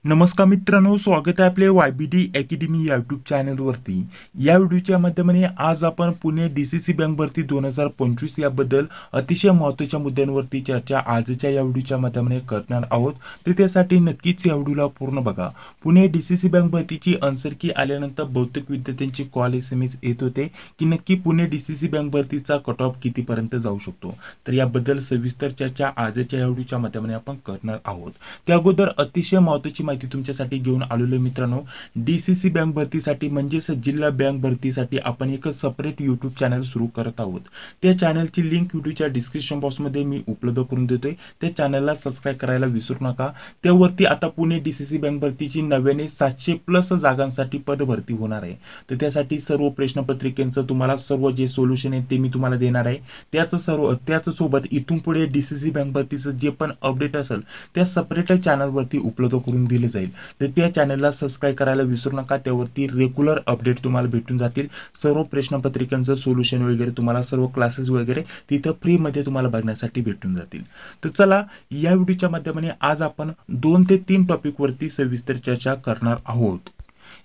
नमस्कार मित्रांनो, स्वागत आहे आपले YBD अकॅडमी यूट्यूब चॅनलवरती। या व्हिडिओच्या माध्यमाने आज आपण पुणे DCC बँक भरती 2025 याबद्दल अतिशय महत्त्वाच्या मुद्द्यांवरती चर्चा आजच्या या व्हिडिओच्या माध्यमाने करणार आहोत। तर त्यासाठी नक्कीच या व्हिडिओला पूर्ण बघा। पुणे DCC बँक भरतीची आन्सर की आल्यानंतर बहुतेक विद्यार्थ्यांची कॉल SMS येत होते की नक्की पुणे DCC बँक भरतीचा कट ऑफ कितीपर्यंत जाऊ शकतो। तर याबद्दल सविस्तर चर्चा आजच्या या व्हिडिओच्या माध्यमाने आपण करणार आहोत। त्या अगोदर अतिशय महत्त्वाची माहिती तुमच्यासाठी घेऊन आलेलो मित्रांनो, DCC बँक भरतीसाठी म्हणजेच जिल्हा बँक भरतीसाठी आपण एक सेपरेट YouTube चॅनल सुरू करत आहोत। त्या चॅनलची लिंक व्हिडिओच्या डिस्क्रिप्शन बॉक्समध्ये मी उपलब्ध करून देतोय। त्या चॅनलला सबस्क्राइब करायला विसरू नका। त्यावरती आता पुणे DCC बँक भरतीची नव्याने 700 प्लस जागांसाठी पद भरती होणार आहे। तर त्यासाठी सर्व प्रश्नपत्रिकेंचं तुम्हाला सर्व जे सोल्युशन आहे ते मी तुम्हाला देणार आहे। त्याच सोबत इथून पुढे DCC बँक भरतीचं जे पण अपडेट असेल त्या सेपरेट चॅनलवरती उपलब्ध करून दिले जाईल। तर त्या चॅनलला सबस्क्राइब करायला विसरू नका। त्यावरती रेग्युलर अपडेट तुम्हाला भेटून जातील। सर्व प्रश्नपत्रिकांचं सोल्युशन वगैरे तुम्हाला सर्व क्लासेस वगैरे तिथं फ्री मध्ये तुम्हाला बघण्यासाठी भेटून जातील। तर चला या व्हिडिओच्या माध्यमाने आज आपण 2 ते 3 टॉपिक वरती सविस्तर चर्चा करणार आहोत।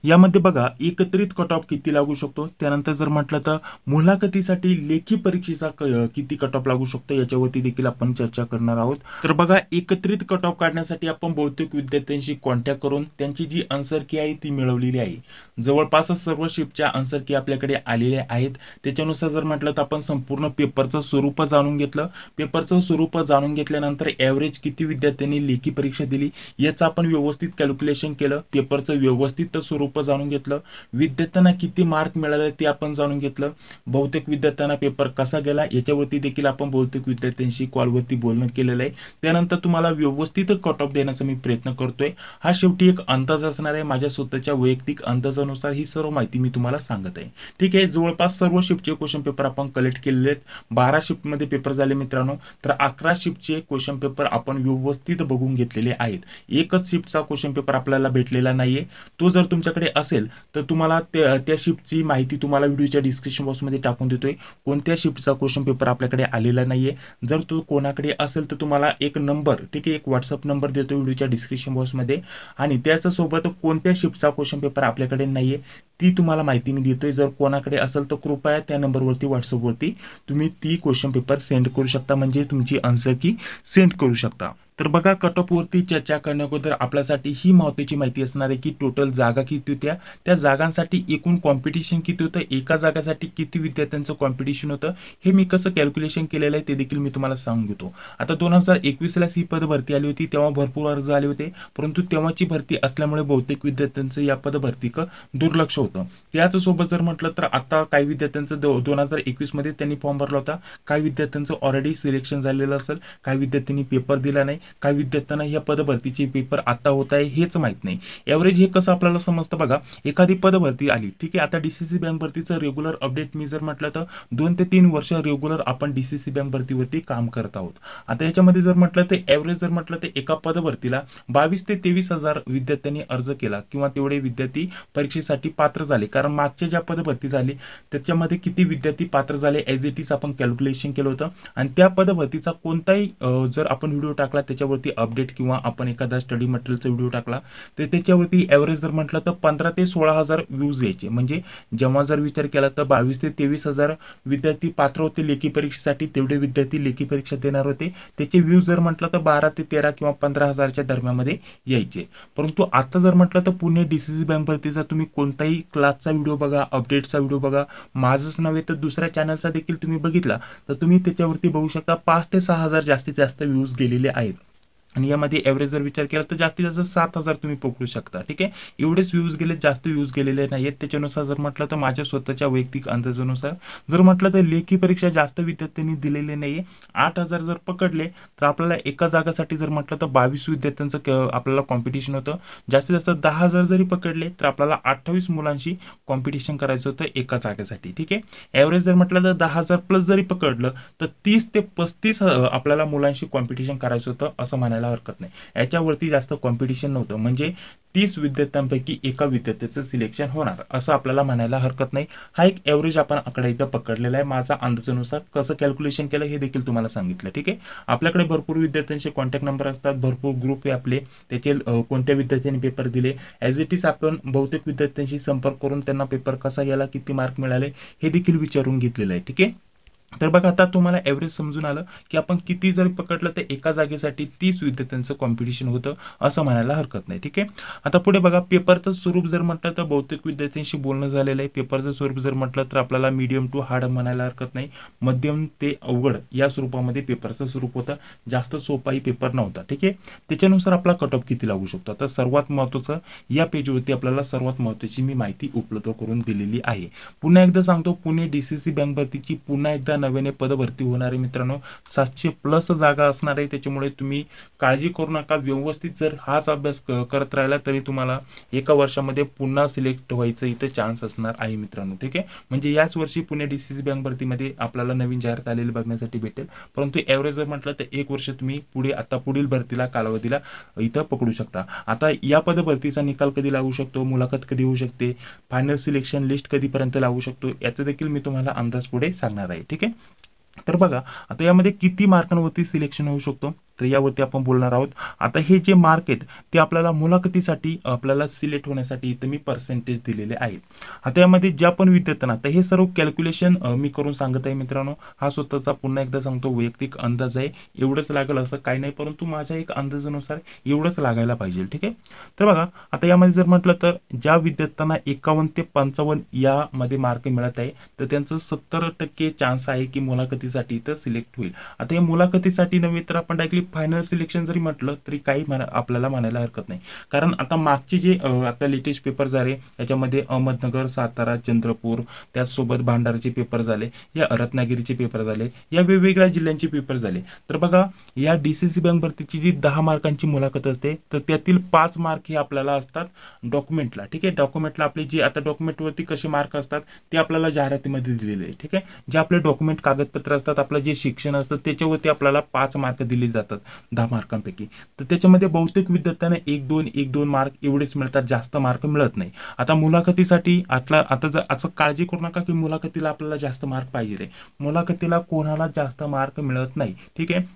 यामध्ये बघा, एकत्रित कट ऑफ किती लागू शकतो, त्यानंतर जर म्हटलं तर मुलाखतीसाठी लेखी परीक्षेचा किती कट ऑफ लागू शकतो याच्यावरती देखील आपण चर्चा करणार आहोत। तर बघा, एकत्रित कट ऑफ काढण्यासाठी आपण बहुतेक विद्यार्थ्यांशी कॉन्टॅक्ट करून त्यांची जी आन्सर की आहे ती मिळवलेली आहे। जवळपास सर्व शिफ्टच्या आन्सर की आपल्याकडे आलेल्या आहेत। त्याच्यानुसार जर म्हटलं तर आपण संपूर्ण पेपरचं स्वरूप जाणून घेतलं। पेपरचं स्वरूप जाणून घेतल्यानंतर एव्हरेज किती विद्यार्थ्यांनी लेखी परीक्षा दिली याचं आपण व्यवस्थित कॅल्क्युलेशन केलं। पेपरचं व्यवस्थित स्वरूप जाणून घेतलं। विद्यार्थ्यांना किती मार्क मिळाले ते आपण जाणून घेतलं। बहुतेक विद्यार्थ्यांना पेपर कसा गेला याच्यावरती देखील आपण बहुतेक विद्यार्थ्यांशी कॉलवरती बोलणं केलेलं आहे। त्यानंतर तुम्हाला व्यवस्थित कट ऑफ देण्याचा मी प्रयत्न करतोय। हा शेवटी एक अंदाज असणार आहे। माझ्या स्वतःच्या वैयक्तिक अंदाजानुसार ही सर्व माहिती मी तुम्हाला सांगत आहे। ठीक आहे, जवळपास सर्व शिफ्टचे क्वेश्चन पेपर आपण कलेक्ट केलेले आहेत। 12 शिफ्ट मध्ये पेपर झाले मित्रांनो। तर 11 शिफ्टचे क्वेश्चन पेपर आपण व्यवस्थित बघून घेतलेले आहेत। एकच शिफ्टचा क्वेश्चन पेपर आपल्याला भेटलेला नाहीये। तो जर तुमच्याकडे असेल तर तुम्हाला त्या शिफ्टची माहिती तुम्हाला व्हिडिओच्या डिस्क्रिप्शन बॉक्समध्ये टाकून देतोय। कोणत्या शिफ्टचा क्वेश्चन पेपर आपल्याकडे आलेला नाहीये। जर तो कोणाकडे असेल तर तुम्हाला एक नंबर, ठीक आहे, एक व्हॉट्सअप नंबर देतो व्हिडिओच्या डिस्क्रिप्शन बॉक्समध्ये, आणि त्याच्यासोबत कोणत्या शिफ्टचा क्वेश्चन पेपर आपल्याकडे नाहीये ती तुम्हाला माहिती मी देतोय। जर कोणाकडे असेल तर कृपया त्या नंबरवरती व्हॉट्सअपवरती तुम्ही ती क्वेश्चन पेपर सेंड करू शकता, म्हणजे तुमची आन्सर की सेंड करू शकता। तर बघा, कट ऑफ वरती चर्चा करण्याअगोदर आपल्यासाठी ही महत्त्वाची माहिती असणार आहे की टोटल जागा किती होत्या, त्या जागांसाठी एकूण कॉम्पिटिशन किती होतं, एका जागासाठी किती विद्यार्थ्यांचं कॉम्पिटिशन होतं, हे मी कसं कॅल्क्युलेशन केलेलं आहे ते देखील मी तुम्हाला सांगून घेतो। आता 2021 ला ही पद भरती आली होती, तेव्हा भरपूर अर्ज आले होते, परंतु तेव्हाची भरती असल्यामुळे बहुतेक विद्यार्थ्यांचं या पद भरतीक दुर्लक्ष होतं। त्याचसोबत जर म्हटलं तर आता काही विद्यार्थ्यांचं 2021 मध्ये त्यांनी फॉर्म भरला होता। काही विद्यार्थ्यांचं ऑलरेडी सिलेक्शन झालेलं असेल, काही विद्यार्थ्यांनी पेपर दिला नाही, काही विद्यार्थ्यांना या पदभरतीचे पेपर आता होत आहे हेच माहित नाही। एव्हरेज हे कसं आपल्याला समजतं बघा, एखादी पदभरती आली, ठीक आहे, आता DCC बँक भरतीचं रेग्युलर अपडेट मी जर म्हटलं तर 2 ते 3 वर्ष रेग्युलर आपण DCC बँक भरतीवरती काम करत आहोत। आता याच्यामध्ये जर म्हटलं तर एव्हरेज जर म्हटलं तर एका पदभरतीला 22 ते 23 हजार विद्यार्थ्यांनी अर्ज केला किंवा तेवढे विद्यार्थी परीक्षेसाठी पात्र झाले। कारण मागच्या ज्या पदभरती झाली त्याच्यामध्ये किती विद्यार्थी पात्र झाले ॲज इट इज आपण कॅल्क्युलेशन केलं होतं, आणि त्या पदभरतीचा कोणताही जर आपण व्हिडिओ टाकला त्याच्यावरती अपडेट किंवा आपण एखादा स्टडी मटेरियलचा व्हिडिओ टाकला तर त्याच्यावरती एव्हरेज जर म्हटलं तर 15 ते 16 हजार व्ह्यूज यायचे। म्हणजे जेव्हा जर विचार केला तर 22 ते 23 हजार विद्यार्थी पात्र होते लेखी परीक्षेसाठी, तेवढे विद्यार्थी लेखी परीक्षा देणार होते। त्याचे व्ह्यूज जर म्हटलं तर 12 ते 13 किंवा 15 हजारच्या दरम्यानमध्ये यायचे। परंतु आता जर म्हटलं तर पुणे DCC बँक भरतीचा तुम्ही कोणताही क्लासचा व्हिडिओ बघा, अपडेटचा व्हिडिओ बघा, माझंच नव्हे तर दुसऱ्या चॅनलचा देखील तुम्ही बघितला तर तुम्ही त्याच्यावरती बघू शकता 5 ते 6 हजार जास्तीत जास्त व्ह्यूज गेलेले आहेत। आणि यामध्ये एव्हरेज जर विचार केला तर जास्तीत जास्त 7,000 तुम्ही पकडू शकता। ठीक आहे, एवढेच व्ह्यूज गेले, जास्त व्ह्यूज गेलेले नाहीत। त्याच्यानुसार जर म्हटलं तर माझ्या स्वतःच्या वैयक्तिक अंदाजानुसार जर म्हटलं तर लेखी परीक्षा जास्त विद्यार्थ्यांनी दिलेले नाहीये। 8,000 जर पकडले तर आपल्याला एका जागासाठी जर म्हटलं तर 22 विद्यार्थ्यांचं आपल्याला कॉम्पिटिशन होतं। जास्तीत जास्त 10,000 जरी पकडले तर आपल्याला 28 मुलांशी कॉम्पिटिशन करायचं होतं एका जागेसाठी। ठीक आहे, एव्हरेज जर म्हटलं तर 10,000 प्लस जरी पकडलं तर 30 ते 35 आपल्याला मुलांशी कॉम्पिटिशन करायचं होतं असं म्हणायला म्हणायला हरकत नाही. याच्यावरती जास्त कॉम्पिटिशन नव्हतं, म्हणजे 30 विद्यार्थ्यांपैकी एका विद्यार्थ्याचं सिलेक्शन होणार असं आपल्याला म्हणायला हरकत नाही. हा एक ॲव्हरेज आपण आकडा इथं पकडलेला आहे. माझा अंदाजानुसार कसं कॅल्क्युलेशन केलं हे देखील तुम्हाला सांगितलं. ठीक आहे. आपल्याकडे भरपूर विद्यार्थ्यांचे कॉन्टॅक्ट नंबर असतात, भरपूर ग्रुप आहे आपले, त्याचे कोणत्या विद्यार्थ्यांनी पेपर दिले, ॲज इट इज आपण बहुतेक विद्यार्थ्यांशी संपर्क करून त्यांना पेपर कसा गेला, किती मार्क मिळाले हे देखील विचारून घेतलेलं आहे. ठीक आहे. तर बघा, आता तुम्हाला ॲव्हरेज समजून आलं की आपण किती जरी पकडलं तर एका जागेसाठी 30 विद्यार्थ्यांचं कॉम्पिटिशन होतं असं म्हणायला हरकत नाही. ठीक आहे. आता पुढे बघा, पेपरचं स्वरूप जर म्हटलं तर बहुतेक विद्यार्थ्यांशी बोलणं झालेलं आहे. पेपरचं स्वरूप जर म्हटलं तर आपल्याला मीडियम टू हार्ड म्हणायला हरकत नाही, मध्यम ते अवघड या स्वरूपामध्ये पेपरचं स्वरूप होतं. जास्त सोपाही पेपर नव्हता. ठीक आहे. त्याच्यानुसार आपला कट ऑफ किती लागू शकतो. आता सर्वात महत्त्वाचं, या पेजवरती आपल्याला सर्वात महत्त्वाची मी माहिती उपलब्ध करून दिलेली आहे. पुन्हा एकदा सांगतो, पुणे DCC बँक भरतीची पुन्हा एकदा नव्याने पदभरती होणार आहे मित्रांनो. 700+ जागा असणार आहे. त्याच्यामुळे तुम्ही काळजी करू नका. व्यवस्थित जर हाच अभ्यास करत राहिला तरी तुम्हाला एका वर्षामध्ये पुन्हा सिलेक्ट व्हायचं इथं चान्स असणार आहे मित्रांनो. ठीक आहे. म्हणजे याच वर्षी पुणे DCC बँक भरतीमध्ये आपल्याला नवीन जाहिरात आलेली बघण्यासाठी भेटेल. परंतु ॲव्हरेज जर म्हटलं तर 1 वर्ष तुम्ही पुढील भरतीला कालावधीला इथं पकडू शकता. आता या पदभरतीचा निकाल कधी लागू शकतो, मुलाखत कधी होऊ शकते, फायनल सिलेक्शन लिस्ट कधीपर्यंत लागू शकतो, याचं देखील मी तुम्हाला अंदाज पुढे सांगणार आहे. ठीक आहे. तर बघा, आता यामध्ये किती मार्कांवरती सिलेक्शन होऊ शकतो तर यावरती आपण बोलणार आहोत. आता हे जे मार्क आहेत ते आपल्याला मुलाखतीसाठी आपल्याला सिलेक्ट होण्यासाठी इथं मी पर्सेंटेज दिलेले आहेत. आता यामध्ये ज्या पण विद्यार्थ्यांना, तर हे सर्व कॅल्क्युलेशन मी करून सांगत आहे मित्रांनो. हा स्वतःचा पुन्हा एकदा सांगतो वैयक्तिक अंदाज आहे. एवढंच लागेल असं काही नाही, परंतु माझ्या एक अंदाजानुसार एवढंच लागायला पाहिजे. ठीक आहे. तर बघा, आता यामध्ये जर म्हटलं तर ज्या विद्यार्थ्यांना 51 ते 55 यामध्ये मार्क मिळत आहे तर त्यांचं 70% चान्स आहे की मुलाखतीसाठी इथं सिलेक्ट होईल. आता या मुलाखतीसाठी नव्हे तर आपण डायरेक्टली फायनल सिलेक्शन जरी म्हटलं तरी काही आपल्याला म्हणायला हरकत नाही. कारण आता मागचे जे आता लेटेस्ट पेपर झाले याच्यामध्ये अहमदनगर, सातारा, चंद्रपूर, त्याचसोबत भांडाराचे पेपर झाले, या रत्नागिरीचे पेपर झाले, या वेगवेगळ्या जिल्ह्यांचे पेपर झाले. तर बघा, या DCC बँक भरतीची जी 10 मार्कांची मुलाखत असते तर त्यातील 5 मार्क हे आपल्याला असतात डॉक्युमेंटला. ठीक आहे. डॉक्युमेंटला आपले जे आता डॉक्युमेंटवरती कसे मार्क असतात ते आपल्याला जाहिरातीमध्ये दिलेले आहे. ठीक आहे. जे आपले डॉक्युमेंट कागदपत्र असतात, आपलं जे शिक्षण असतं त्याच्यावरती आपल्याला 5 मार्क दिले जातात 10 मार्कांपैकी. तर त्याच्यामध्ये बहुतेक विद्यार्थ्यांना 1-2 मार्क एवढेच मिळतात, जास्त मार्क मिळत नाही. आता मुलाखतीसाठी आता जर असं काळजी करू नका की मुलाखतीला आपल्याला जास्त मार्क पाहिजे. मुलाखतीला कोणाला जास्त मार्क मिळत नाही. ठीक आहे.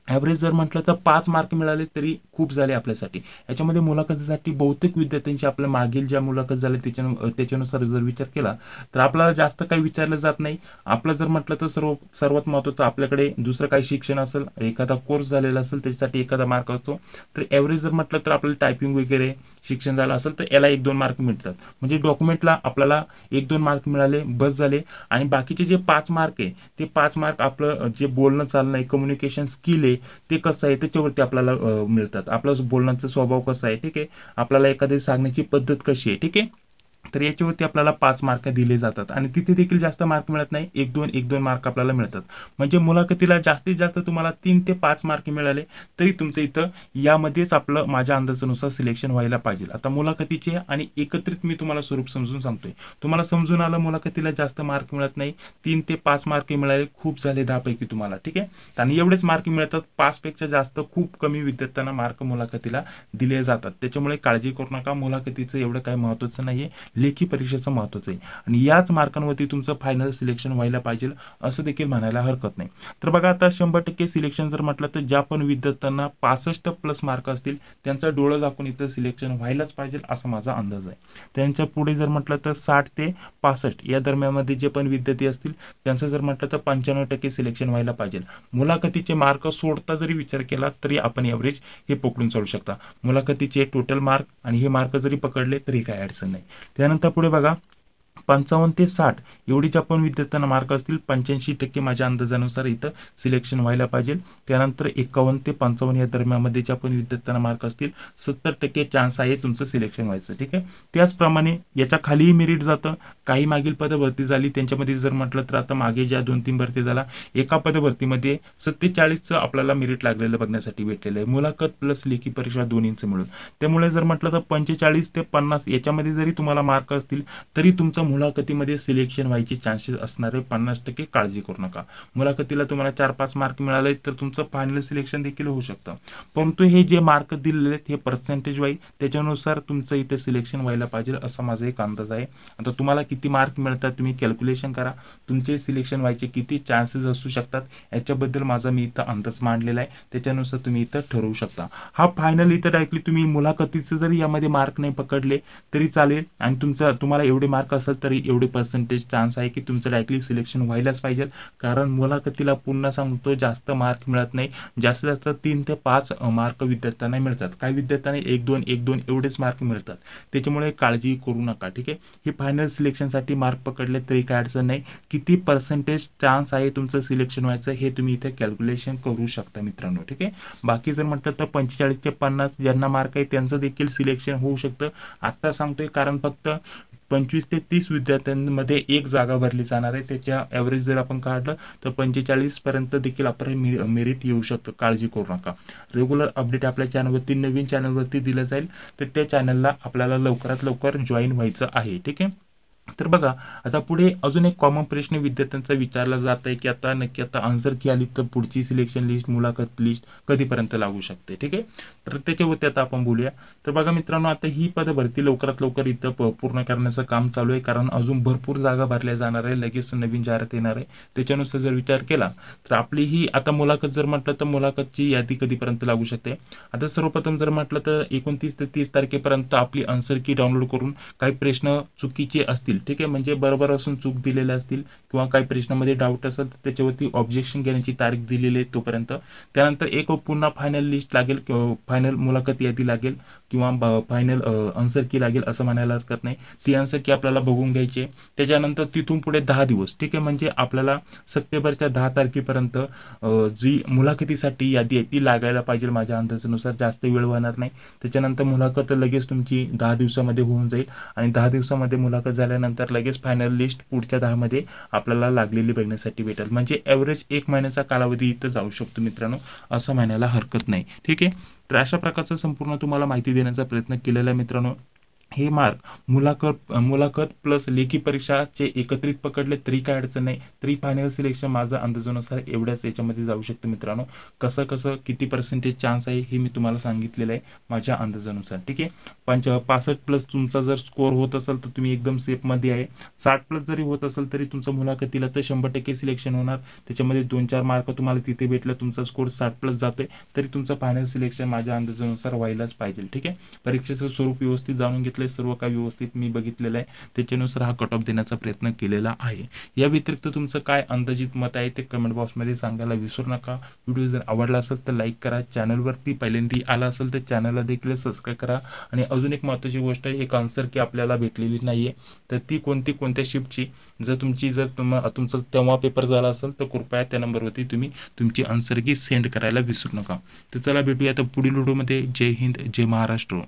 ॲव्हरेज जर म्हटलं तर 5 मार्क मिळाले तरी खूप झाले आपल्यासाठी. याच्यामध्ये मुलाखतीसाठी बहुतेक विद्यार्थ्यांची आपल्या मागील ज्या मुलाखत झाल्या त्याच्यानुसार जर विचार केला तर आपल्याला जास्त काही विचारलं जात नाही. आपलं जर म्हटलं तर सर्वात महत्त्वाचं, आपल्याकडे दुसरं काही शिक्षण असेल, एखादा कोर्स झालेला असेल त्याच्यासाठी एखादा मार्क असतो. तर ॲव्हरेज जर म्हटलं तर आपल्याला टायपिंग वगैरे शिक्षण झालं असेल तर याला 1-2 मार्क मिळतात. म्हणजे डॉक्युमेंटला आपल्याला 1-2 मार्क मिळाले बस झाले. आणि बाकीचे जे 5 मार्क आहे ते 5 मार्क आपलं जे बोलणं चालणं आहे, कम्युनिकेशन स्किल आहे ते कसं आहे त्याच्यावरती आपल्याला मिळतात. आपलं बोलण्याचा स्वभाव कसा आहे, ठीक आहे, आपल्याला एखादी सांगण्याची पद्धत कशी आहे, ठीक आहे, तर याच्यावरती आपल्याला 5 मार्क दिले जातात. आणि तिथे देखील जास्त मार्क मिळत नाही, 1-2 मार्क आपल्याला मिळतात. म्हणजे मुलाखतीला जास्तीत जास्त तुम्हाला 3 ते 5 मार्क मिळाले तरी तुमचं इथं यामध्येच आपलं माझ्या अंदाजानुसार सिलेक्शन व्हायला पाहिजे. आता मुलाखतीचे आणि एकत्रित मी तुम्हाला स्वरूप समजून सांगतोय. तुम्हाला समजून आलं, मुलाखतीला जास्त मार्क मिळत नाही, 3 ते 5 मार्क मिळाले खूप झाले 10 पैकी तुम्हाला. ठीक आहे. आणि एवढेच मार्क मिळतात, 5 पेक्षा जास्त खूप कमी विद्यार्थ्यांना मार्क मुलाखतीला दिले जातात. त्याच्यामुळे काळजी करू नका, मुलाखतीचं एवढं काही महत्त्वाचं नाहीये, लेखी परीक्षेचं महत्त्वाचं आहे. आणि याच मार्कांवरती तुमचं फायनल सिलेक्शन व्हायला पाहिजे असं देखील म्हणायला हरकत नाही. तर बघा, आता 100% सिलेक्शन जर म्हटलं तर ज्या पण विद्यार्थ्यांना 65+ मार्क असतील त्यांचं डोळं दाखवून इथं सिलेक्शन व्हायलाच पाहिजे असा माझा अंदाज आहे. त्यांच्या पुढे जर म्हटलं तर 60 ते 65 या दरम्यानमध्ये जे पण विद्यार्थी असतील त्यांचं जर म्हटलं तर 95% सिलेक्शन व्हायला पाहिजे. मुलाखतीचे मार्क सोडता जरी विचार केला तरी आपण एव्हरेज हे पकडून चालू शकता. मुलाखतीचे टोटल मार्क आणि हे मार्क जरी पकडले तरी काही अडचण नाही. त्यानंतर पुढे बघा, 55 ते 60 एवढी ज्या पण विद्यार्थ्यांना मार्क असतील 85% माझ्या अंदाजानुसार इथं सिलेक्शन व्हायला पाहिजे. त्यानंतर 51 ते 55 या दरम्यानमध्ये ज्या पण विद्यार्थ्यांना मार्क असतील 70% चान्स आहे तुमचं सिलेक्शन व्हायचं. ठीक आहे. त्याचप्रमाणे याच्या खालीही मेरिट जातं. काही मागील पदभरती झाली त्यांच्यामध्ये जर म्हटलं तर आता मागे ज्या 2-3 भरती झाला, एका पदभरतीमध्ये 47चं आपल्याला मेरिट लागलेलं बघण्यासाठी भेटलेलं आहे, मुलाखत प्लस लेखी परीक्षा दोन्हींचं मिळून. त्यामुळे जर म्हटलं तर 45 ते 50 याच्यामध्ये जरी तुम्हाला मार्क असतील तरी तुमचं मुलाखतीमध्ये सिलेक्शन व्हायचे चान्सेस असणारे 50% काळजी करू नका. मुलाखतीला तुम्हाला 4-5 मार्क मिळाले तर तुमचं फायनल सिलेक्शन देखील होऊ शकतं. परंतु हे जे मार्क दिलेले आहेत हे पर्सेंटेज वाईज त्याच्यानुसार तुमचं इथे सिलेक्शन व्हायला पाहिजे असा माझा एक अंदाज आहे. आता तुम्हाला किती मार्क मिळतात तुम्ही कॅल्क्युलेशन करा. तुमचे सिलेक्शन व्हायचे किती चान्सेस असू शकतात याच्याबद्दल माझा मी इथं अंदाज मांडलेला आहे. त्याच्यानुसार तुम्ही इथं ठरवू शकता. हा फायनल इथं डायरेक्टली तुम्ही मुलाखतीचे जरी यामध्ये मार्क नाही पकडले तरी चालेल आणि तुम्हाला एवढे मार्क असेल तरी एवढे पर्सेंटेज चान्स आहे की तुमचं डायरेक्टली सिलेक्शन व्हायलाच पाहिजे. कारण मुलाखतीला पुन्हा सांगतो जास्त मार्क मिळत नाही. जास्तीत जास्त 3 ते 5 मार्क विद्यार्थ्यांना मिळतात. काही विद्यार्थ्यांना 1-2 एवढेच मार्क मिळतात. त्याच्यामुळे काळजी करू नका. ठीक आहे. हे फायनल सिलेक्शनसाठी मार्क पकडले तरी काय अडचण नाही. किती पर्सेंटेज चान्स आहे तुमचं सिलेक्शन व्हायचं हे तुम्ही इथे कॅल्क्युलेशन करू शकता मित्रांनो. ठीक आहे. बाकी जर म्हटलं तर 45 ते 50 ज्यांना मार्क आहे त्यांचं देखील सिलेक्शन होऊ शकतं. आता सांगतोय कारण फक्त 25 ते 30 विद्यार्थ्यांमध्ये एक जागा भरली जाणार आहे. त्याच्या ॲव्हरेज जर आपण काढलं तर 45 पर्यंत देखील आपलं मेरिट येऊ शकतं. काळजी करू नका. रेग्युलर अपडेट आपल्या चॅनलवरती नवीन चॅनलवरती दिलं जाईल तर त्या चॅनलला आपल्याला लवकरात लवकर जॉईन व्हायचं आहे. ठीक आहे. तर बघा आता पुढे अजून एक कॉमन प्रश्न विद्यार्थ्यांचा विचारला जात आहे की आता नक्की आता आन्सर की आली तर पुढची सिलेक्शन लिस्ट मुलाखत लिस्ट कधीपर्यंत लागू शकते. ठीक आहे. तर त्याच्यावरती आता आपण बोलूया. तर बघा मित्रांनो आता ही पद भरती लवकरात लवकर इथं पूर्ण करण्याचं काम चालू आहे. कारण अजून भरपूर जागा भरल्या जाणार आहे. लगेच नवीन जाहिरात येणार आहे. त्याच्यानुसार जर विचार केला तर आपली ही आता मुलाखत जर म्हटलं तर मुलाखतची यादी कधीपर्यंत लागू शकते. आता सर्वप्रथम जर म्हटलं तर 29 ते 30 तारखेपर्यंत आपली आन्सर की डाउनलोड करून काही प्रश्न चुकीचे असतील ठीक आहे म्हणजे बरोबर असून चूक दिलेले असतील किंवा काही प्रश्नामध्ये डाऊट असेल तर त्याच्यावरती ऑब्जेक्शन घेण्याची तारीख दिलेली आहे तोपर्यंत. त्यानंतर एक पुन्हा फायनल लिस्ट लागेल फायनल मुलाखत यादी लागेल किंवा फायनल आन्सर की लागेल असं म्हणायला हरकत नाही. ती आन्सर की आपल्याला बघून घ्यायची. त्याच्यानंतर तिथून पुढे 10 दिवस ठीक आहे म्हणजे आपल्याला सप्टेंबरच्या 10 तारखेपर्यंत जी मुलाखतीसाठी यादी आहे ती लागायला पाहिजे माझ्या अंदाजानुसार. जास्त वेळ होणार नाही. त्याच्यानंतर मुलाखत लगेच तुमची 10 दिवसामध्ये होऊन जाईल आणि 10 दिवसामध्ये मुलाखत झाल्यानंतर लगेच फायनल लिस्ट पुढच्या 10 मध्ये आपल्याला लागलेली बघण्यासाठी भेटेल. म्हणजे ॲव्हरेज 1 महिन्याचा कालावधी इथं जाऊ शकतो मित्रांनो असं म्हणायला हरकत नाही. ठीक आहे. तर अशा प्रकारचं संपूर्ण तुम्हाला माहिती देण्याचा प्रयत्न केलेला आहे मित्रांनो. हे मार्क मुलाखत प्लस लेखी परीक्षाचे एकत्रित पकडले तरी काय अडचण नाही. तरी फायनल सिलेक्शन माझा अंदाजानुसार एवढ्याच याच्यामध्ये जाऊ शकतं मित्रांनो. कसं किती पर्सेंटेज चान्स आहे हे मी तुम्हाला सांगितलेलं आहे माझ्या अंदाजानुसार. ठीक आहे. 65 प्लस तुमचा जर स्कोअर होत असेल तर तुम्ही एकदम सेफमध्ये आहे. 60 प्लस जरी होत असेल तरी तुमचं मुलाखतीला तर 100% सिलेक्शन होणार. त्याच्यामध्ये 2-4 मार्क तुम्हाला तिथे भेटलं तुमचा स्कोअर 60 प्लस जातोय तरी तुमचं फायनल सिलेक्शन माझ्या अंदाजानुसार व्हायलाच पाहिजे. ठीक आहे. परीक्षेचं स्वरूप व्यवस्थित जाणून घेतलं सर्व काही व्यवस्थित मी बघितलेलं आहे. त्याच्यानुसार हा कट ऑफ देण्याचा प्रयत्न केलेला आहे. या व्यतिरिक्त तुमचं काय अंदाजित मत आहे ते कमेंट बॉक्समध्ये सांगायला विसरू नका. व्हिडिओ जर आवडला असेल तर लाईक करा. चॅनलवरती पहिल्यांदा आला असेल तर चॅनलला देखील सबस्क्राईब करा. आणि अजून एक महत्त्वाची गोष्ट आहे एक आन्सर की आपल्याला भेटलेली नाही आहे तर ती कोणत्या शिफ्टची जर तुमचं तेव्हा पेपर झाला असेल तर कृपया त्या नंबरवरती तुम्ही तुमची आन्सर की सेंड करायला विसरू नका. तर चला भेटूया आता पुढील व्हिडिओमध्ये. जय हिंद जय महाराष्ट्र.